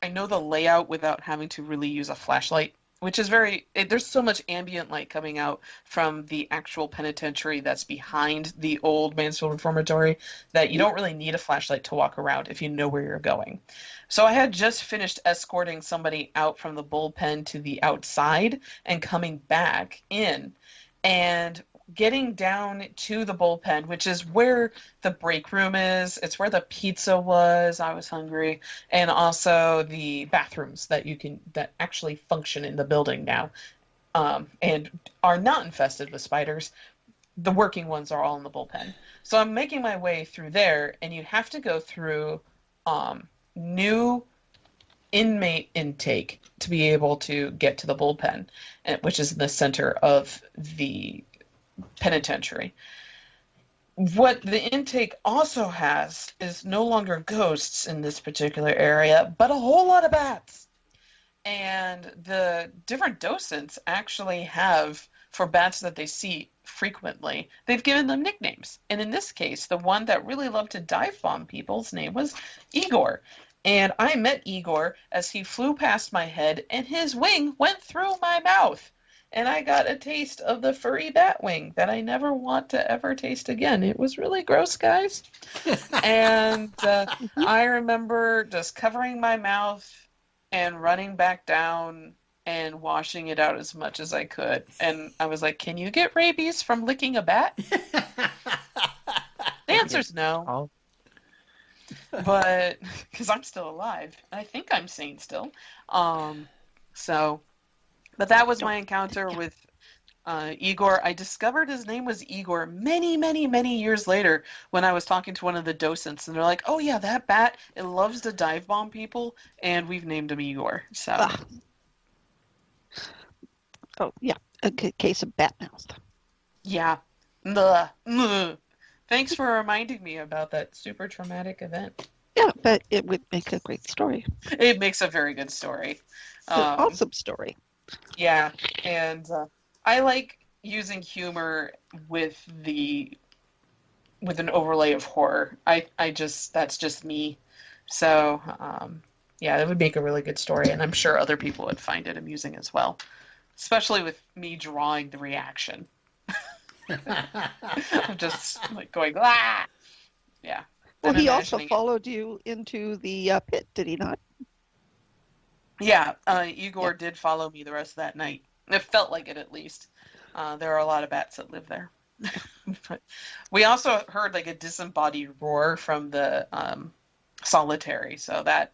I know the layout without having to really use a flashlight, which is there's so much ambient light coming out from the actual penitentiary that's behind the old Mansfield Reformatory that you don't really need a flashlight to walk around if you know where you're going. So I had just finished escorting somebody out from the bullpen to the outside and coming back in and getting down to the bullpen, which is where the break room is. It's where the pizza was. I was hungry. And also the bathrooms that actually function in the building now and are not infested with spiders. The working ones are all in the bullpen. So I'm making my way through there, and you have to go through new inmate intake to be able to get to the bullpen, which is in the center of the penitentiary. What the intake also has is no longer ghosts in this particular area, but a whole lot of bats. And the different docents actually have, for bats that they see frequently, they've given them nicknames. And in this case, the one that really loved to dive bomb people's name was Igor. And I met Igor as he flew past my head, and his wing went through my mouth. And I got a taste of the furry bat wing that I never want to ever taste again. It was really gross, guys. And I remember just covering my mouth and running back down and washing it out as much as I could. And I was like, can you get rabies from licking a bat? The answer's no. But, because I'm still alive. I think I'm sane still. But that was my encounter with Igor. I discovered his name was Igor many, many, many years later when I was talking to one of the docents, and they're like, "Oh yeah, that bat, it loves to dive bomb people, and we've named him Igor." So, Oh yeah, a case of bat mouth. yeah. Ugh. Thanks for reminding me about that super traumatic event. Yeah, but it would make a great story. It makes a very good story. An awesome story. Yeah, and I like using humor with an overlay of horror. That's just me. So yeah, it would make a really good story, and I'm sure other people would find it amusing as well, especially with me drawing the reaction. I'm just like going, ah! Yeah. Well, I'm he also imagining it. followed you into the pit, did he not? Yeah, Igor did follow me the rest of that night. It felt like it, at least. There are a lot of bats that live there. But we also heard like a disembodied roar from the solitary, so that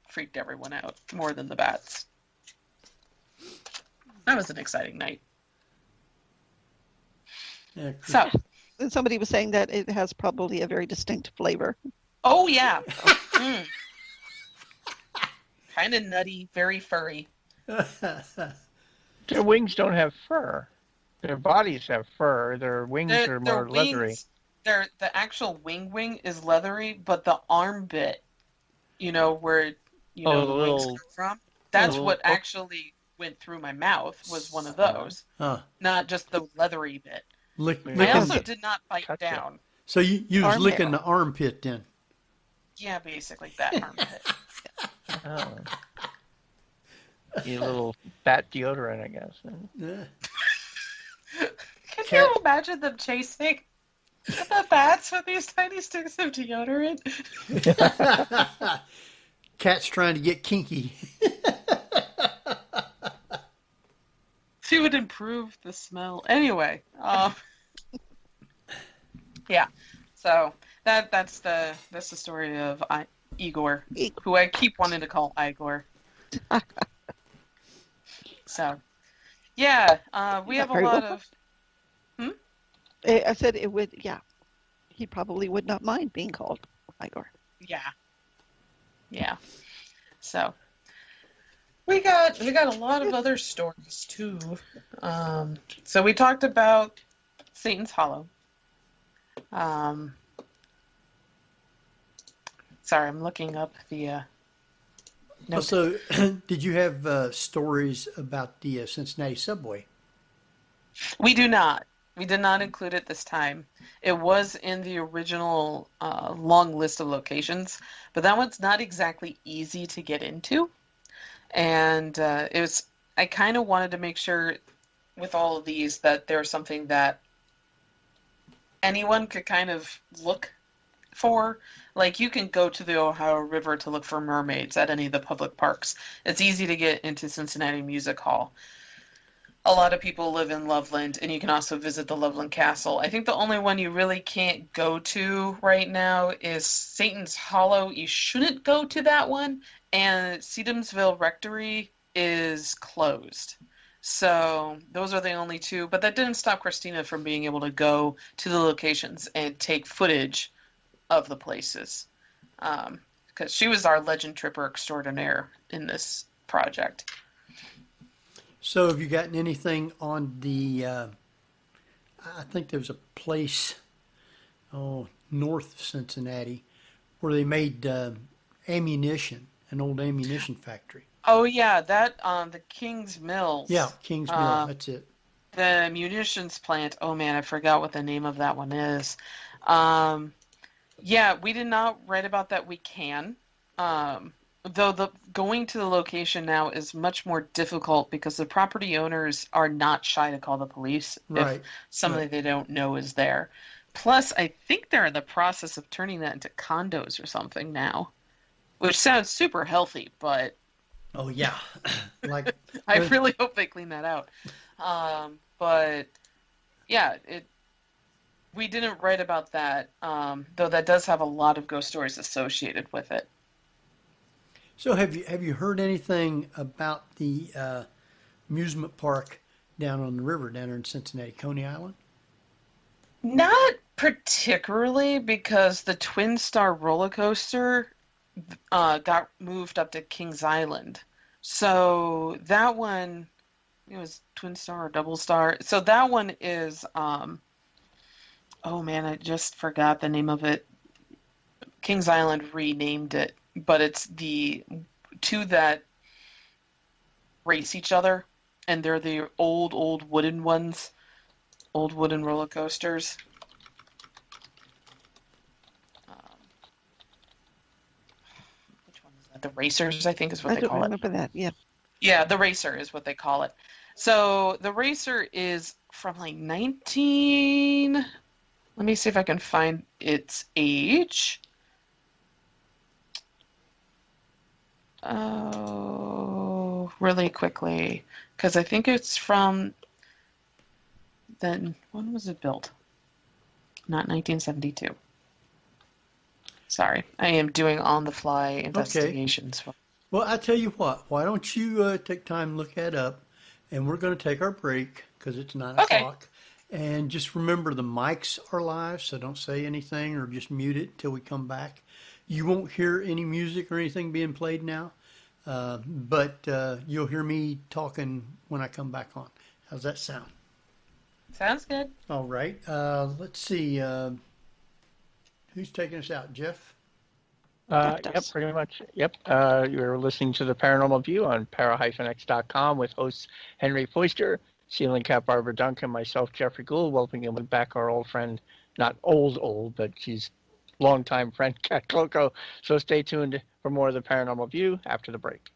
freaked everyone out more than the bats. That was an exciting night. Yeah, So, And somebody was saying that it has probably a very distinct flavor. oh yeah, mm. Kind of nutty, very furry. Their wings don't have fur. Their bodies have fur. Their wings are Their more leathery. wings, the actual wing is leathery, but the arm bit, where Oh, the the wings little- come from, that's little what hook. actually went through my mouth, was one of those, Huh. not just the leathery bit. I Licking also it. did not bite Touch it. down. So you was Arm licking hair. the armpit then? Yeah, basically that armpit. Oh. You little bat deodorant, I guess. Yeah. Can Kat- you imagine them chasing the bats with these tiny sticks of deodorant? Cat's trying to get kinky. She would improve the smell. Anyway, yeah. So that's the story of Igor, who I keep wanting to call Igor. So, yeah, we have a Very lot well. of. I said it would, yeah. He probably would not mind being called Igor. Yeah. So we got a lot of other stories too. So we talked about Satan's Hollow. Sorry, I'm looking up the note. So, did you have stories about the Cincinnati subway? We do not. We did not include it this time. It was in the original long list of locations, but that one's not exactly easy to get into. And I kind of wanted to make sure with all of these that there's something that anyone could kind of look for. Like, you can go to the Ohio River to look for mermaids at any of the public parks. It's easy to get into Cincinnati Music Hall. A lot of people live in Loveland, and you can also visit the Loveland Castle. I think the only one you really can't go to right now is Satan's Hollow. You shouldn't go to that one, and Sedumsville Rectory is closed. So those are the only two, but that didn't stop Christina from being able to go to the locations and take footage of the places, because she was our legend tripper extraordinaire in this project. So, have you gotten anything on the? I think there's a place, north of Cincinnati, where they made ammunition, an old ammunition factory. Oh yeah, that the King's Mills. Yeah, King's Mill. That's it. The munitions plant. Oh man, I forgot what the name of that one is. Yeah, we did not write about that. We can. Though the going to the location now is much more difficult because the property owners are not shy to call the police Right. if somebody they don't know is there. Plus, I think they're in the process of turning that into condos or something now, which sounds super healthy, but Oh yeah, like I really hope they clean that out. But yeah, we didn't write about that, though that does have a lot of ghost stories associated with it. So have you heard anything about the amusement park down on the river down there in Cincinnati, Coney Island? Not particularly, because the Twin Star roller coaster got moved up to Kings Island. So that one, it was Twin Star or Double Star. So that one is, oh man, I just forgot the name of it. Kings Island renamed it, but it's the two that race each other, and they're the old wooden ones, old wooden roller coasters. Which one is that? The Racers, I think, is what I they don't call it. remember that. Yeah. Yeah, the Racer is what they call it. So the Racer is from like 19. Let me see if I can find its age. Oh, really quickly, because I think it's from then when was it built? Not 1972. Sorry, I am doing on-the-fly investigations. Well, I tell you what, why don't you take time and look that up, and we're going to take our break because it's 9 Okay. o'clock. And just remember the mics are live, so don't say anything or just mute it until we come back. You won't hear any music or anything being played now, but you'll hear me talking when I come back on. How's that sound? Sounds good. All right. Let's see. Who's taking us out? Jeff? Yep, pretty much. Yep. You're listening to the Paranormal View on para-x.com with hosts Henry Foister, Ceiling Cat Barbara Duncan, myself, Jeffrey Gould, welcoming back our old friend, not old, but she's longtime friend, Kat Klockow. So stay tuned for more of the Paranormal View after the break.